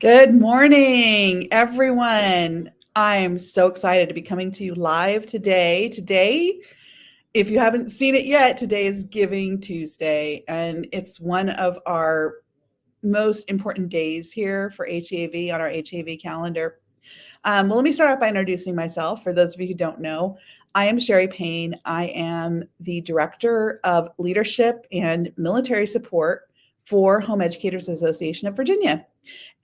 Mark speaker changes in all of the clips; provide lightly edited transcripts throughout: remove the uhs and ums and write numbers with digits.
Speaker 1: Good morning, everyone. I'm so excited to be coming to you live today. Today, if you haven't seen it yet, today is Giving Tuesday, and it's one of our most important days here for HEAV on our HEAV calendar. Well, let me start off by introducing myself. For those of you who don't know, I am Sheri Payne. I am the Director of Leadership and Military Support for Home Educators Association of Virginia.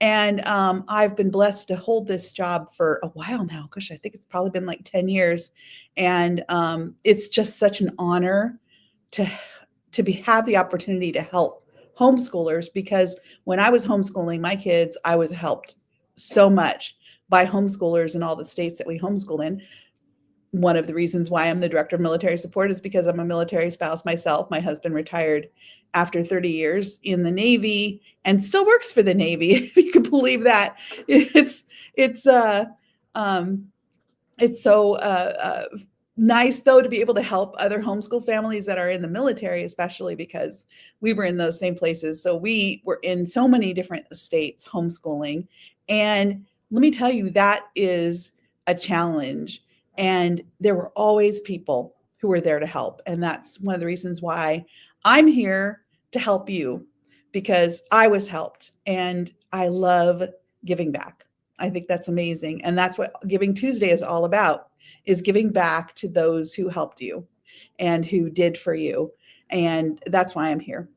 Speaker 1: And I've been blessed to hold this job for a while now. Gosh, I think it's probably been like 10 years. And it's just such an honor to have the opportunity to help homeschoolers, because when I was homeschooling my kids, I was helped so much by homeschoolers in all the states that we homeschool in. One of the reasons why I'm the director of military support is because I'm a military spouse myself. My husband retired after 30 years in the Navy and still works for the Navy, if you can believe that. It's so nice, though, to be able to help other homeschool families that are in the military, especially because we were in those same places. So we were in so many different states homeschooling. And let me tell you, that is a challenge. And there were always people who were there to help. And that's one of the reasons why I'm here to help you, because I was helped and I love giving back. I think that's amazing. And that's what Giving Tuesday is all about, is giving back to those who helped you and who did for you. And that's why I'm here.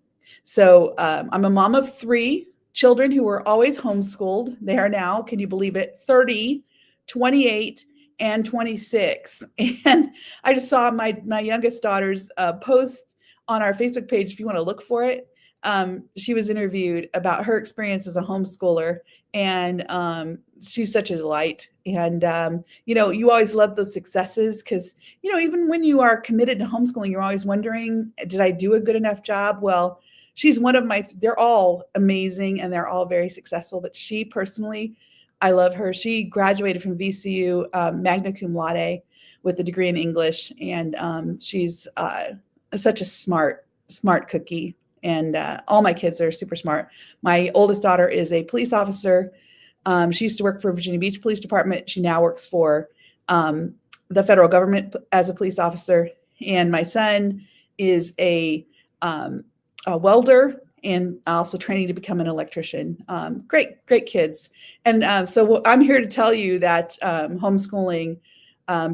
Speaker 1: So I'm a mom of 3 children who were always homeschooled. They are now, can you believe it, 30, 28, and 26. And I just saw my youngest daughter's post on our Facebook page, if you want to look for it. She was interviewed about her experience as a homeschooler, and she's such a delight. And, you always love those successes because, even when you are committed to homeschooling, you're always wondering, did I do a good enough job? Well, she's one of they're all amazing and they're all very successful, but she personally, I love her. She graduated from VCU magna cum laude with a degree in English, and she's such a smart cookie. And all my kids are super smart. My oldest daughter is a police officer. She used to work for Virginia Beach Police Department. She now works for the federal government as a police officer. And my son is a welder and also training to become an electrician. Great kids. And so I'm here to tell you that homeschooling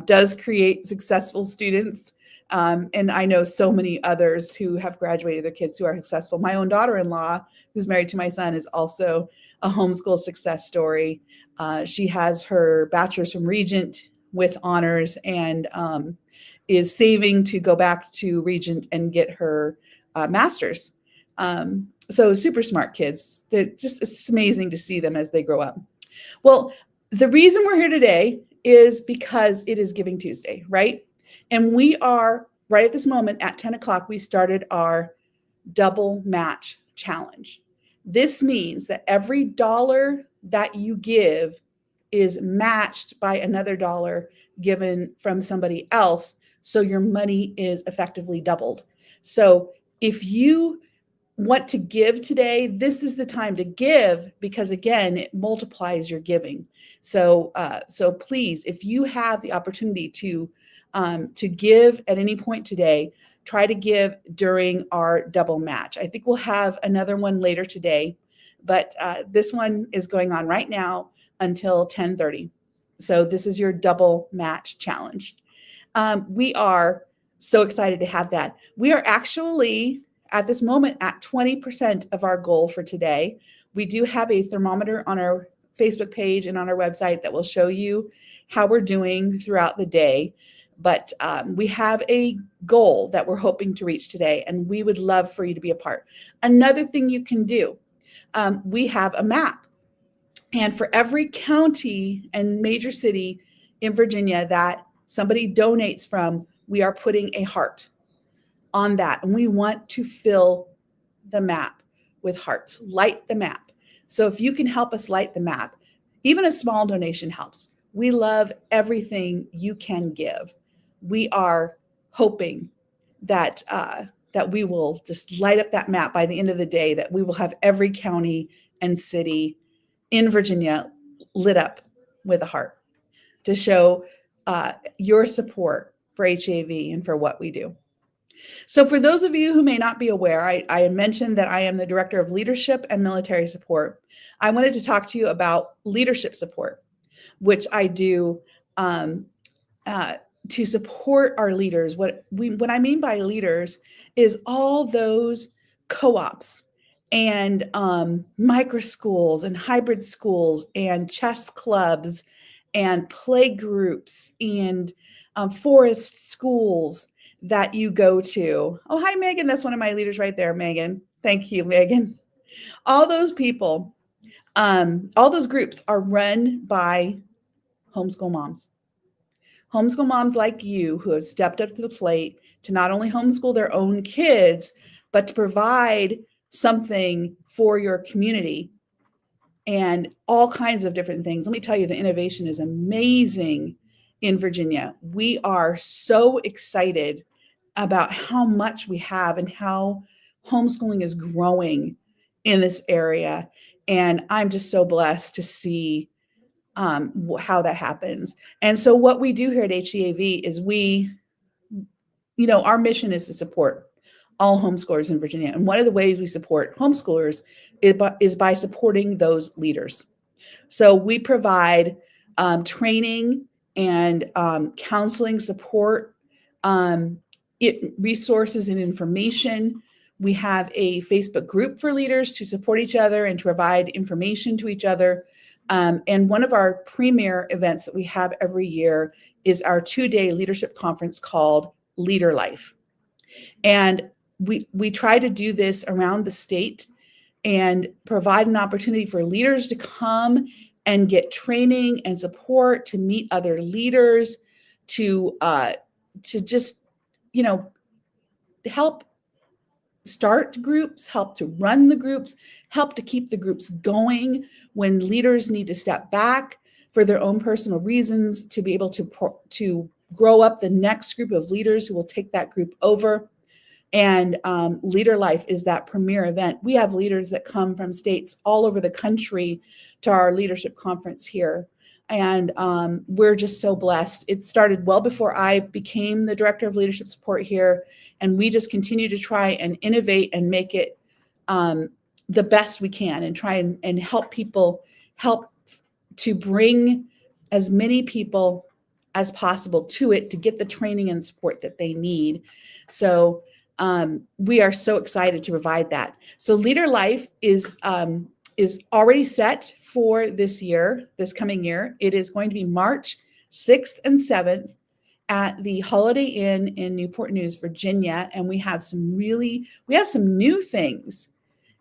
Speaker 1: does create successful students. And I know so many others who have graduated their kids who are successful. My own daughter-in-law, who's married to my son, is also a homeschool success story. She has her bachelor's from Regent with honors and is saving to go back to Regent and get her master's. So super smart kids. It's amazing to see them as they grow up. Well, the reason we're here today is because it is Giving Tuesday, right? And we are right at this moment at 10 o'clock, we started our double match challenge. This means that every dollar that you give is matched by another dollar given from somebody else. So your money is effectively doubled. So if you want to give today, this is the time to give, because again, it multiplies your giving. So please, if you have the opportunity to give at any point today, try to give during our double match. I think we'll have another one later today, but this one is going on right now until 10:30. So this is your double match challenge. We are so excited to have that. We are actually at this moment at 20% of our goal for today. We do have a thermometer on our Facebook page and on our website that will show you how we're doing throughout the day. But we have a goal that we're hoping to reach today, and we would love for you to be a part. Another thing you can do, we have a map. And for every county and major city in Virginia that somebody donates from, we are putting a heart on that. And we want to fill the map with hearts, light the map. So if you can help us light the map, even a small donation helps. We love everything you can give. We are hoping that that we will just light up that map by the end of the day, that we will have every county and city in Virginia lit up with a heart to show your support for HEAV and for what we do. So for those of you who may not be aware, I mentioned that I am the Director of Leadership and Military Support. I wanted to talk to you about leadership support, which I do to support our leaders. What I mean by leaders is all those co-ops and micro schools and hybrid schools and chess clubs and play groups and forest schools that you go to. Oh, hi, Megan. That's one of my leaders right there, Megan. Thank you, Megan. All those people, all those groups are run by homeschool moms. Homeschool moms like you who have stepped up to the plate to not only homeschool their own kids, but to provide something for your community and all kinds of different things. Let me tell you, the innovation is amazing in Virginia. We are so excited about how much we have and how homeschooling is growing in this area. And I'm just so blessed to see how that happens. And so what we do here at HEAV is our mission is to support all homeschoolers in Virginia. And one of the ways we support homeschoolers is by supporting those leaders. So we provide training and counseling support, resources and information. We have a Facebook group for leaders to support each other and to provide information to each other. And one of our premier events that we have every year is our 2-day leadership conference called LeaderLife. And we try to do this around the state and provide an opportunity for leaders to come and get training and support, to meet other leaders, to just, help start groups, help to run the groups, help to keep the groups going when leaders need to step back for their own personal reasons, to be able to grow up the next group of leaders who will take that group over. And LeaderLife is that premier event. We have leaders that come from states all over the country to our leadership conference here. And we're just so blessed. It started well before I became the Director of Leadership Support here. And we just continue to try and innovate and make it the best we can, and try and help people, help to bring as many people as possible to it, to get the training and support that they need. So we are so excited to provide that. So LeaderLife is already set for this coming year. It is going to be March 6th and 7th at the Holiday Inn in Newport News, Virginia. And we have some new things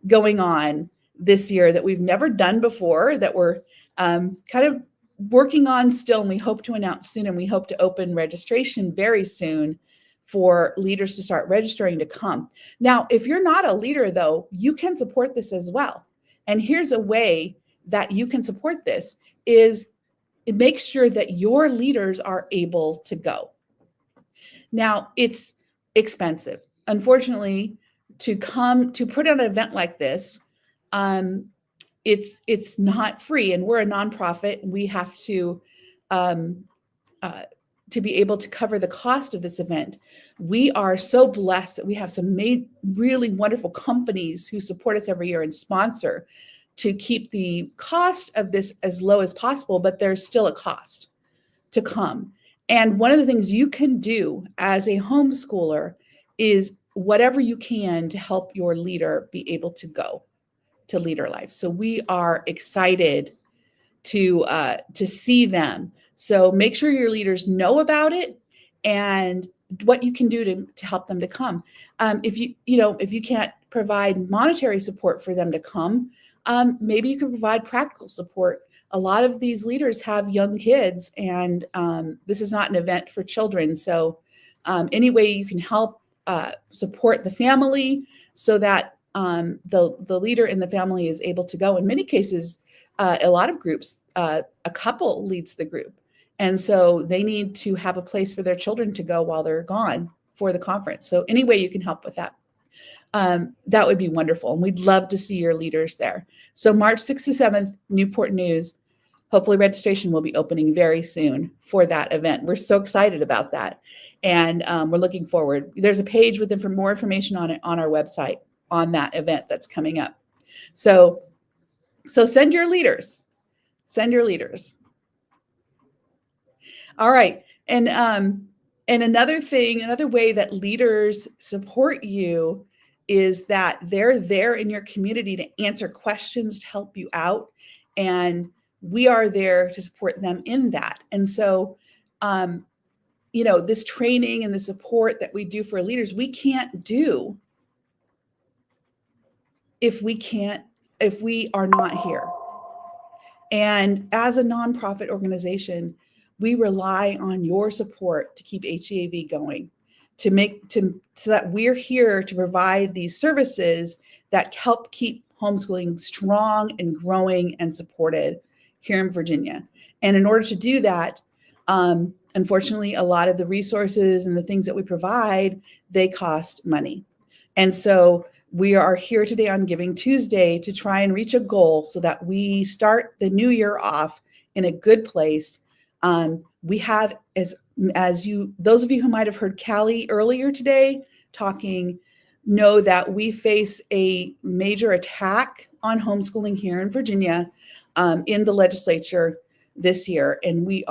Speaker 1: going on this year that we've never done before, that we're kind of working on still, and we hope to announce soon. And we hope to open registration very soon for leaders to start registering to come. Now, if you're not a leader, though, you can support this as well. And here's a way that you can support this: is it makes sure that your leaders are able to go. Now, it's expensive. Unfortunately, to put on an event like this, it's not free, and we're a nonprofit. We have to be able to cover the cost of this event. We are so blessed that we have some really wonderful companies who support us every year and sponsor, to keep the cost of this as low as possible, but there's still a cost to come. And one of the things you can do as a homeschooler is whatever you can to help your leader be able to go to LeaderLife. So we are excited to see them. So make sure your leaders know about it and what you can do to help them to come. If you can't provide monetary support for them to come, maybe you can provide practical support. A lot of these leaders have young kids, and this is not an event for children. So any way you can help support the family so that the leader in the family is able to go. In many cases, a lot of groups, a couple leads the group. And so they need to have a place for their children to go while they're gone for the conference. So any way you can help with that. that would be wonderful. And we'd love to see your leaders there. So March 6th to 7th, Newport News. Hopefully registration will be opening very soon for that event. We're so excited about that. And we're looking forward. There's a page with more information on it on our website on that event that's coming up. So send your leaders. Send your leaders. All right. And another way that leaders support you is that they're there in your community to answer questions, to help you out. And we are there to support them in that. And so, this training and the support that we do for leaders, we can't do if we are not here. And as a nonprofit organization, we rely on your support to keep HEAV going, so that we're here to provide these services that help keep homeschooling strong and growing and supported here in Virginia. And in order to do that, unfortunately, a lot of the resources and the things that we provide, they cost money. And so we are here today on Giving Tuesday to try and reach a goal so that we start the new year off in a good place. We have, those of you who might have heard Callie earlier today talking, know that we face a major attack on homeschooling here in Virginia in the legislature this year, and we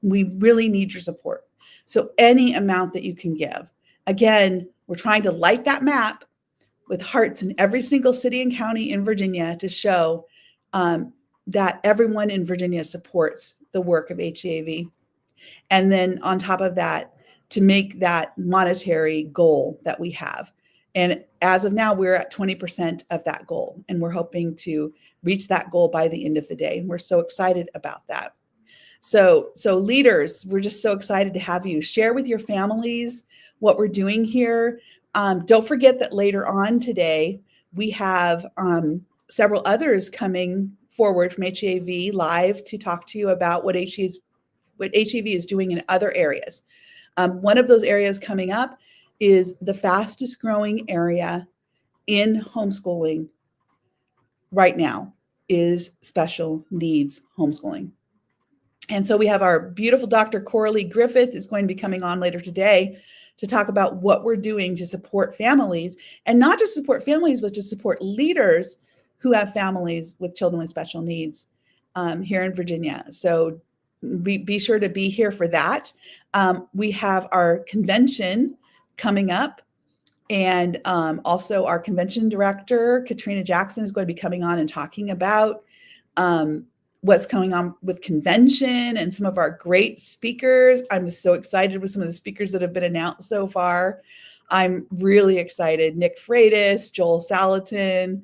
Speaker 1: really need your support. So any amount that you can give. Again, we're trying to light that map with hearts in every single city and county in Virginia to show that everyone in Virginia supports the work of HEAV. And then on top of that, to make that monetary goal that we have. And as of now, we're at 20% of that goal, and we're hoping to reach that goal by the end of the day. And we're so excited about that. So leaders, we're just so excited to have you share with your families what we're doing here. Don't forget that later on today, we have several others coming forward from HEAV live to talk to you about what HEAV is doing in other areas. One of those areas coming up is the fastest growing area in homeschooling right now is special needs homeschooling. And so we have our beautiful Dr. Coralie Griffith is going to be coming on later today to talk about what we're doing to support families, and not just support families, but to support leaders who have families with children with special needs here in Virginia. So be sure to be here for that. We have our convention coming up, and also our convention director, Katrina Jackson, is going to be coming on and talking about what's going on with convention and some of our great speakers. I'm just so excited with some of the speakers that have been announced so far. I'm really excited. Nick Freitas, Joel Salatin.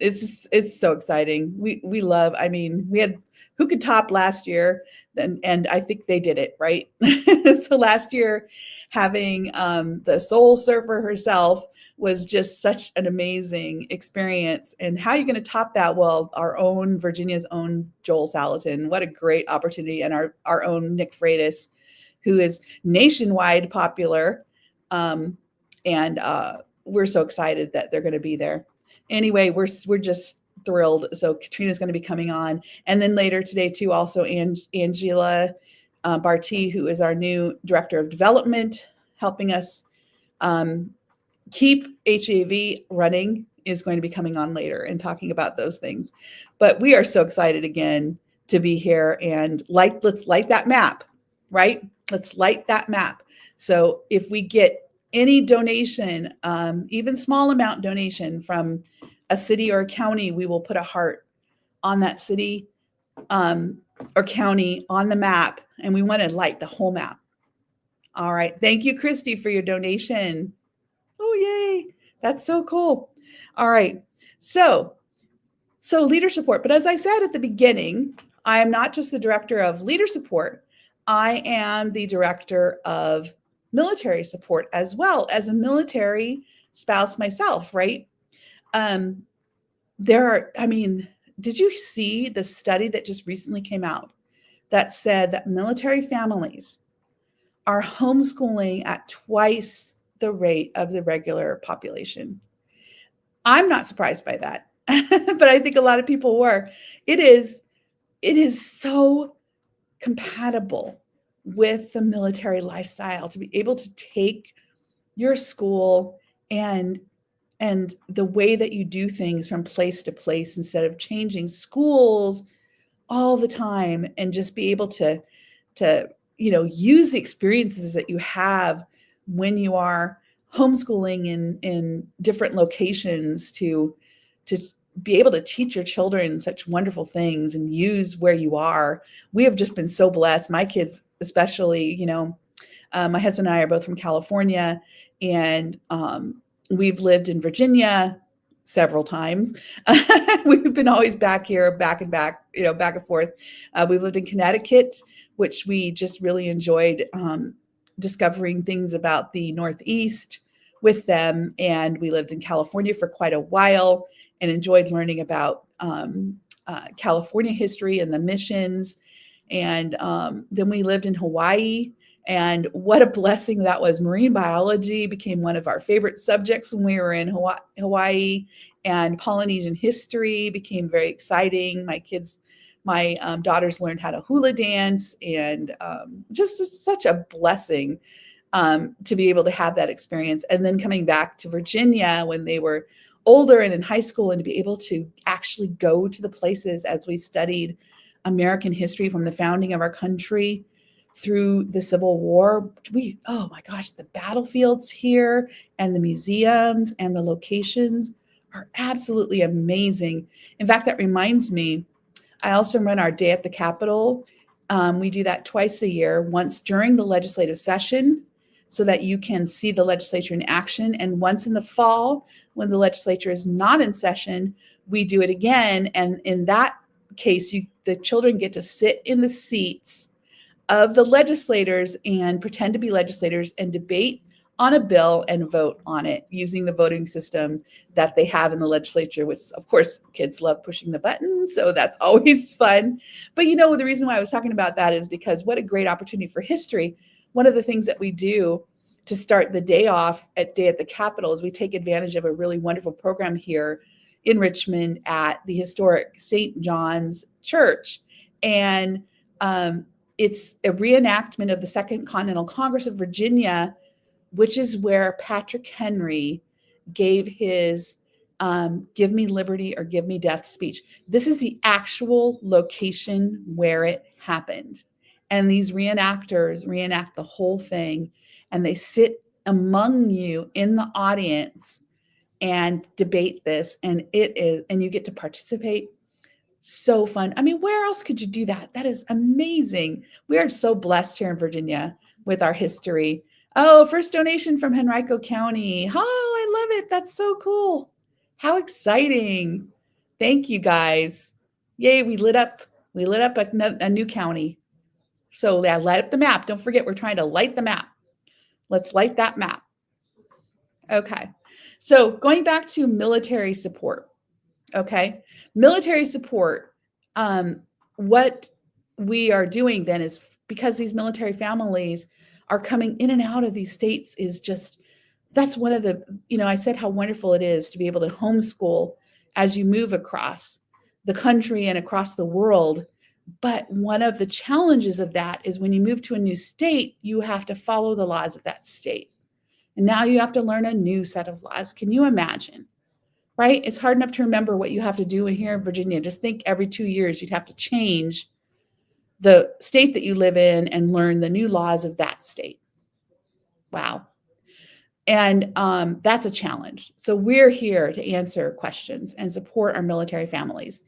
Speaker 1: It's so exciting. We love, we had, who could top last year? And I think they did it, right? So last year, having the soul surfer herself was just such an amazing experience. And how are you going to top that? Well, Virginia's own Joel Salatin. What a great opportunity. And our own Nick Freitas, who is nationwide popular. And we're so excited that they're going to be there. Anyway, we're just thrilled. So Katrina's going to be coming on. And then later today too, also Angela Barty, who is our new director of development, helping us keep HEAV running, is going to be coming on later and talking about those things. But we are so excited again to be here, and let's light that map, right? Let's light that map. So if we get any donation, even small amount donation from a city or a county, we will put a heart on that city or county on the map, and we want to light the whole map. All right. Thank you, Christy, for your donation. Oh, yay. That's so cool. All right. So leader support. But as I said at the beginning, I am not just the director of leader support. I am the director of military support as well, as a military spouse myself, right? Did you see the study that just recently came out that said that military families are homeschooling at twice the rate of the regular population. I'm not surprised by that, but I think a lot of people were. It is so compatible with the military lifestyle to be able to take your school and the way that you do things from place to place instead of changing schools all the time, and just be able to use the experiences that you have when you are homeschooling in different locations to be able to teach your children such wonderful things and use where you are. We have just been so blessed. My kids, especially, my husband and I are both from California, and we've lived in Virginia several times. We've been always back here, back and back, back and forth. We've lived in Connecticut, which we just really enjoyed discovering things about the Northeast with them. And we lived in California for quite a while and enjoyed learning about California history and the missions. And then we lived in Hawaii. And what a blessing that was. Marine biology became one of our favorite subjects when we were in Hawaii, and Polynesian history became very exciting. My daughters learned how to hula dance, and just such a blessing to be able to have that experience. And then coming back to Virginia when they were older and in high school, and to be able to actually go to the places as we studied American history from the founding of our country through the Civil War. Oh my gosh, the battlefields here and the museums and the locations are absolutely amazing. In fact, that reminds me, I also run our Day at the Capitol. We do that twice a year, once during the legislative session so that you can see the legislature in action. And once in the fall, when the legislature is not in session, we do it again. And in that case, the children get to sit in the seats of the legislators and pretend to be legislators and debate on a bill and vote on it using the voting system that they have in the legislature, which of course kids love pushing the buttons. So that's always fun. But the reason why I was talking about that is because what a great opportunity for history. One of the things that we do to start the day off at Day at the Capitol is we take advantage of a really wonderful program here in Richmond at the historic St. John's Church. And it's a reenactment of the Second Continental Congress of Virginia, which is where Patrick Henry gave his give me liberty or give me death speech. This is the actual location where it happened. And these reenactors reenact the whole thing, and they sit among you in the audience and debate this. And you get to participate. So fun. I mean, where else could you do that? That is amazing. We are so blessed here in Virginia with our history. Oh, first donation from Henrico County. Oh, I love it. That's so cool. How exciting. Thank you guys. Yay, we lit up a new county. So yeah, light up the map. Don't forget, we're trying to light the map. Let's light that map. Okay. So going back to military support. Okay. Military support. What we are doing then is, because these military families are coming in and out of these states, is just, that's one of the, I said how wonderful it is to be able to homeschool as you move across the country and across the world. But one of the challenges of that is when you move to a new state, you have to follow the laws of that state. And now you have to learn a new set of laws. Can you imagine? Right? It's hard enough to remember what you have to do here in Virginia. Just think every 2 years you'd have to change the state that you live in and learn the new laws of that state. Wow. And that's a challenge. So we're here to answer questions and support our military families.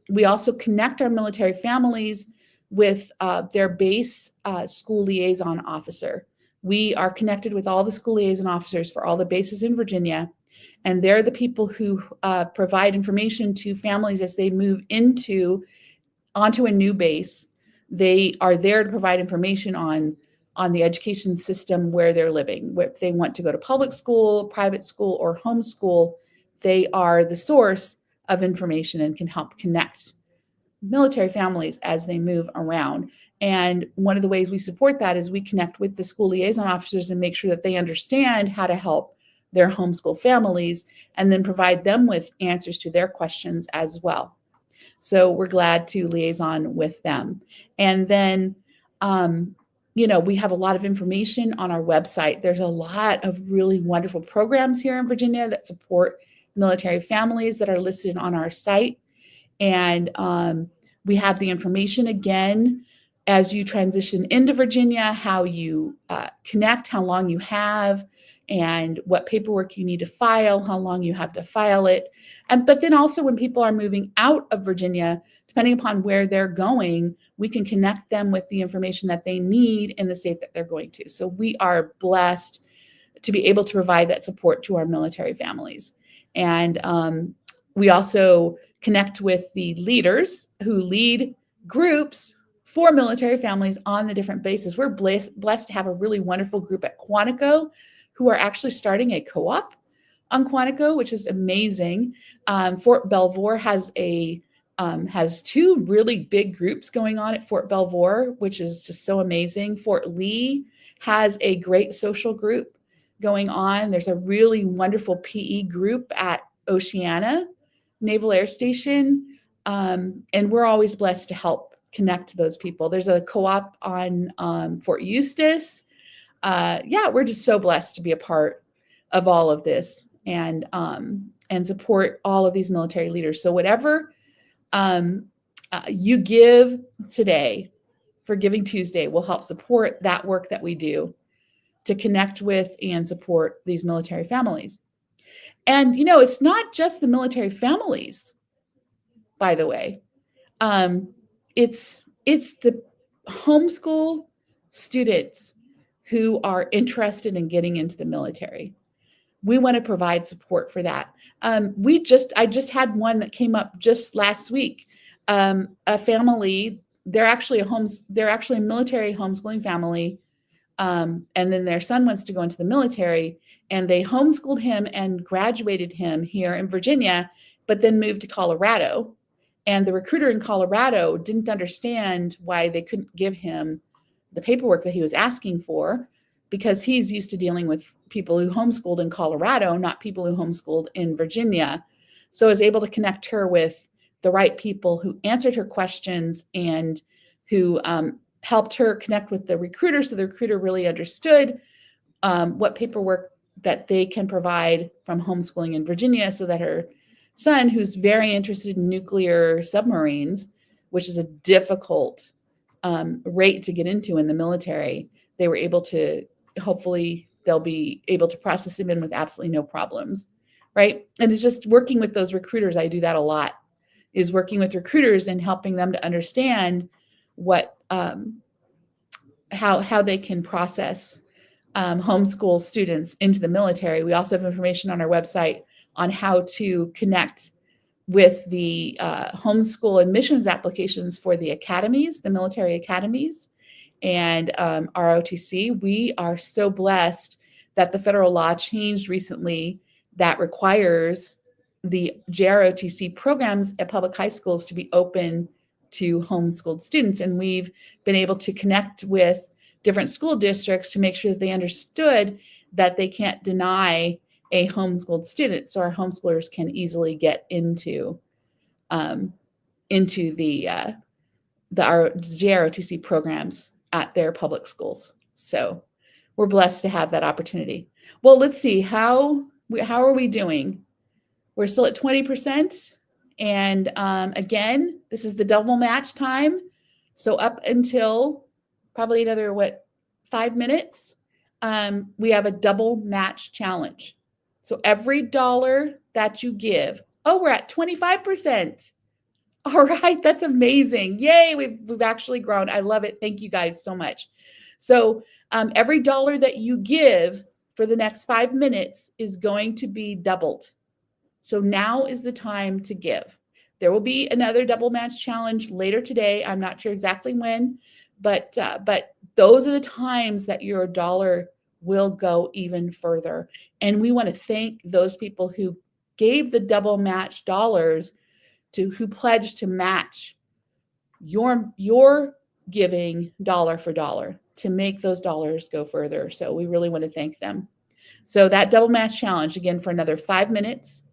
Speaker 1: We also connect our military families with their base school liaison officer. We are connected with all the school liaison officers for all the bases in Virginia. And they're the people who provide information to families as they move onto a new base. They are there to provide information on the education system where they're living. If they want to go to public school, private school, or homeschool, they are the source of information and can help connect military families as they move around. And one of the ways we support that is we connect with the school liaison officers and make sure that they understand how to help their homeschool families, and then provide them with answers to their questions as well. So we're glad to liaison with them. And then, we have a lot of information on our website. There's a lot of really wonderful programs here in Virginia that support military families that are listed on our site. And we have the information again as you transition into Virginia, how you connect, how long you have, and what paperwork you need to file, how long you have to file it. But then also when people are moving out of Virginia, depending upon where they're going, we can connect them with the information that they need in the state that they're going to. So we are blessed to be able to provide that support to our military families. And we also connect with the leaders who lead groups for military families on the different bases. We're blessed to have a really wonderful group at Quantico who are actually starting a co-op on Quantico, which is amazing. Fort Belvoir has two really big groups going on at Fort Belvoir, which is just so amazing. Fort Lee has a great social group going on. There's a really wonderful PE group at Oceana Naval Air Station. And we're always blessed to help connect those people. There's a co-op on Fort Eustis. We're just so blessed to be a part of all of this and support all of these military leaders. So whatever you give today for Giving Tuesday will help support that work that we do to connect with and support these military families. And, it's not just the military families, by the way. It's the homeschool students who are interested in getting into the military. We want to provide support for that. I just had one that came up just last week. A family, they're actually a military homeschooling family. And then their son wants to go into the military, and they homeschooled him and graduated him here in Virginia, but then moved to Colorado. And the recruiter in Colorado didn't understand why they couldn't give him the paperwork that he was asking for, because he's used to dealing with people who homeschooled in Colorado, not people who homeschooled in Virginia. So I was able to connect her with the right people who answered her questions and who helped her connect with the recruiter. So the recruiter really understood what paperwork that they can provide from homeschooling in Virginia, so that her son, who's very interested in nuclear submarines, which is a difficult rate to get into in the military, they were able to, hopefully they'll be able to process him in with absolutely no problems, right? And it's just working with those recruiters. I do that a lot, is working with recruiters and helping them to understand what how they can process homeschool students into the military. We also have information on our website on how to connect with the homeschool admissions applications for the academies, the military academies, and ROTC. We are so blessed that the federal law changed recently that requires the JROTC programs at public high schools to be open to homeschooled students. And we've been able to connect with different school districts to make sure that they understood that they can't deny a homeschooled student. So our homeschoolers can easily get into the JROTC programs at their public schools. So we're blessed to have that opportunity. Well, let's see, how are we doing? We're still at 20%. And again, this is the double match time. So up until probably another, 5 minutes, we have a double match challenge. So every dollar that you give, we're at 25%. All right, that's amazing. Yay, we've actually grown. I love it. Thank you guys so much. So every dollar that you give for the next 5 minutes is going to be doubled. So now is the time to give. There will be another double match challenge later today. I'm not sure exactly when, but those are the times that your dollar will go even further. And we want to thank those people who gave the double match dollars, who pledged to match your giving dollar for dollar to make those dollars go further. So we really want to thank them. So that double match challenge, again, for another 5 minutes,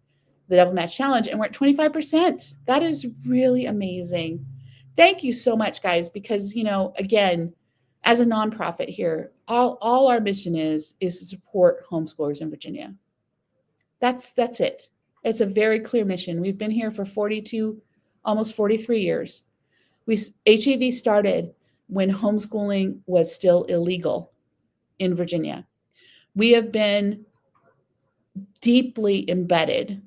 Speaker 1: the double match challenge, and we're at 25%. That is really amazing. Thank you so much, guys, because, again, as a nonprofit here, all our mission is to support homeschoolers in Virginia. That's it. It's a very clear mission. We've been here for 42, almost 43 years. HEAV started when homeschooling was still illegal in Virginia. We have been deeply embedded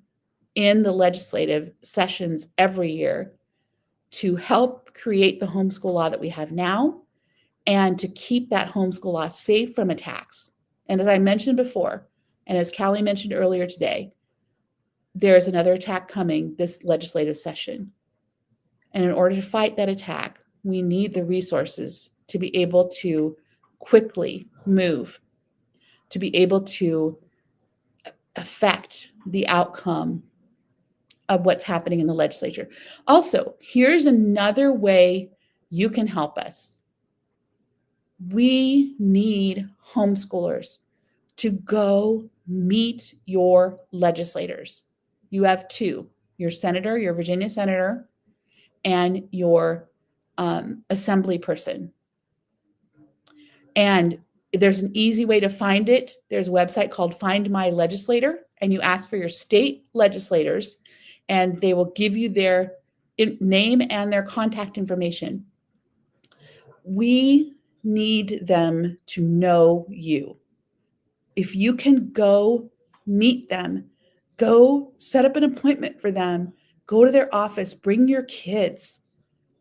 Speaker 1: in the legislative sessions every year to help create the homeschool law that we have now and to keep that homeschool law safe from attacks. And as I mentioned before, and as Callie mentioned earlier today, there's another attack coming this legislative session. And in order to fight that attack, we need the resources to be able to quickly move, to be able to affect the outcome of what's happening in the legislature. Also, here's another way you can help us. We need homeschoolers to go meet your legislators. You have two, your senator, your Virginia senator, and your assembly person. And there's an easy way to find it. There's a website called Find My Legislator, and you ask for your state legislators, and they will give you their name and their contact information. We need them to know you. If you can go meet them, go set up an appointment for them, go to their office, bring your kids,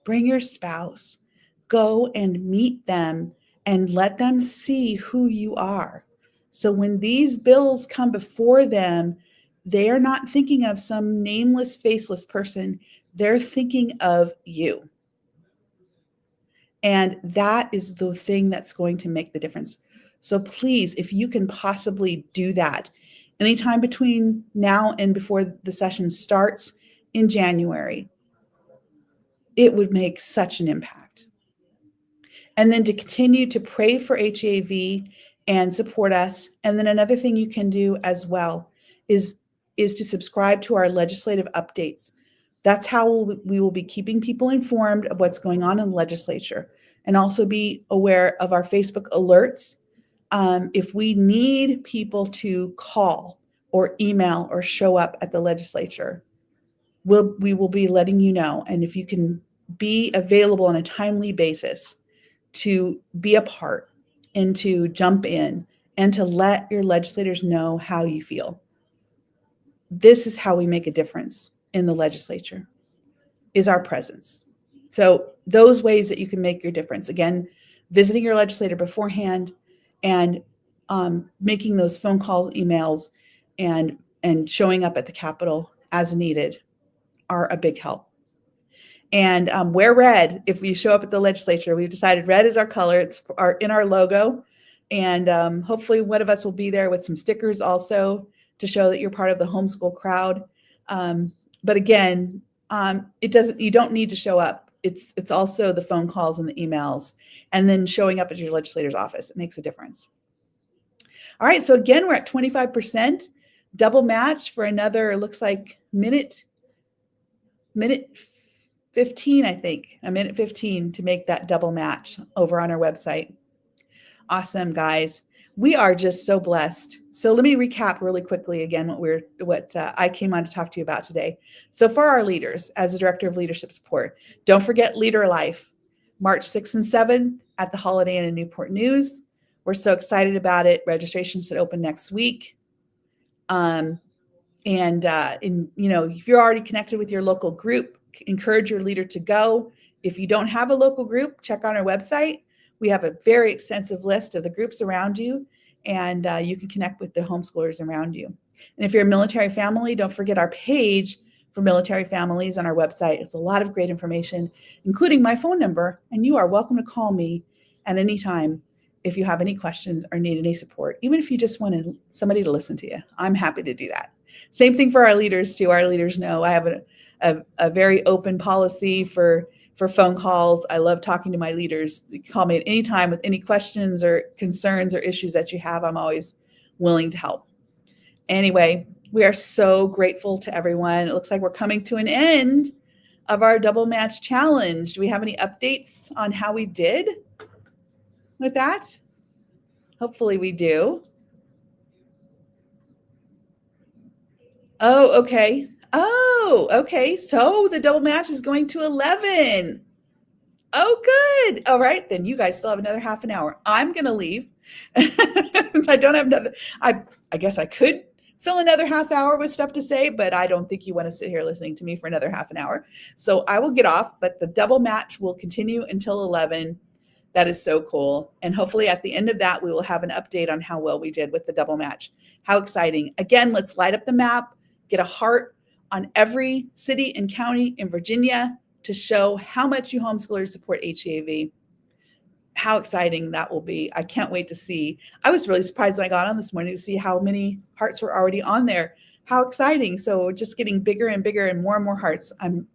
Speaker 1: bring your spouse, go and meet them and let them see who you are. So when these bills come before them, they are not thinking of some nameless, faceless person. They're thinking of you. And that is the thing that's going to make the difference. So please, if you can possibly do that, anytime between now and before the session starts in January, it would make such an impact. And then to continue to pray for HEAV and support us. And then another thing you can do as well is to subscribe to our legislative updates. That's how we will be keeping people informed of what's going on in the legislature, and also be aware of our Facebook alerts. If we need people to call or email or show up at the legislature, we will be letting you know. And if you can be available on a timely basis to be a part and to jump in and to let your legislators know how you feel. This is how we make a difference in the legislature, is our presence. So those ways that you can make your difference, again, visiting your legislator beforehand and making those phone calls, emails, and showing up at the Capitol as needed are a big help. And wear red if we show up at the legislature. We've decided red is our color. It's in our logo. And hopefully one of us will be there with some stickers also to show that you're part of the homeschool crowd. But again, you don't need to show up. It's also the phone calls and the emails, and then showing up at your legislator's office. It makes a difference. All right. So again, we're at 25%, double match for another, looks like minute 15, I think, a minute 15 to make that double match over on our website. Awesome, guys. We are just so blessed. So let me recap really quickly again what I came on to talk to you about today. So for our leaders, as the Director of Leadership Support, don't forget LeaderLife, March 6th and 7th at the Holiday Inn in Newport News. We're so excited about it. Registration should open next week. If you're already connected with your local group, encourage your leader to go. If you don't have a local group, check on our website. We have a very extensive list of the groups around you, and you can connect with the homeschoolers around you. And if you're a military family, don't forget our page for military families on our website. It's a lot of great information, including my phone number, and you are welcome to call me at any time if you have any questions or need any support, even if you just want somebody to listen to you. I'm happy to do that. Same thing for our leaders too. Our leaders know I have a very open policy for for phone calls. I love talking to my leaders. You can call me at any time with any questions or concerns or issues that you have. I'm always willing to help. Anyway, we are so grateful to everyone. It looks like we're coming to an end of our double match challenge. Do we have any updates on how we did with that? Hopefully we do. Oh, okay. Oh, okay. So the double match is going to 11. Oh, good. All right. Then you guys still have another half an hour. I'm going to leave. I don't have another, I guess I could fill another half hour with stuff to say, but I don't think you want to sit here listening to me for another half an hour. So I will get off, but the double match will continue until 11. That is so cool. And hopefully at the end of that, we will have an update on how well we did with the double match. How exciting. Again, let's light up the map, get a heart on every city and county in Virginia to show how much you homeschoolers support HEAV. How exciting that will be. I can't wait to see. I was really surprised when I got on this morning to see how many hearts were already on there. How exciting. So just getting bigger and bigger and more hearts. I'm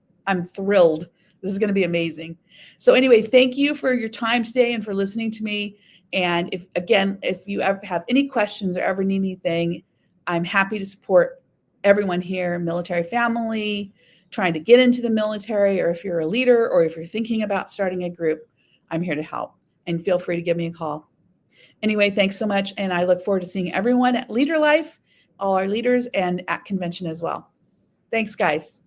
Speaker 1: thrilled. This is going to be amazing. So anyway, thank you for your time today and for listening to me. And if you ever have any questions or ever need anything, I'm happy to support everyone here, military family, trying to get into the military, or if you're a leader, or if you're thinking about starting a group, I'm here to help. And feel free to give me a call. Anyway, thanks so much. And I look forward to seeing everyone at LeaderLife, all our leaders, and at convention as well. Thanks, guys.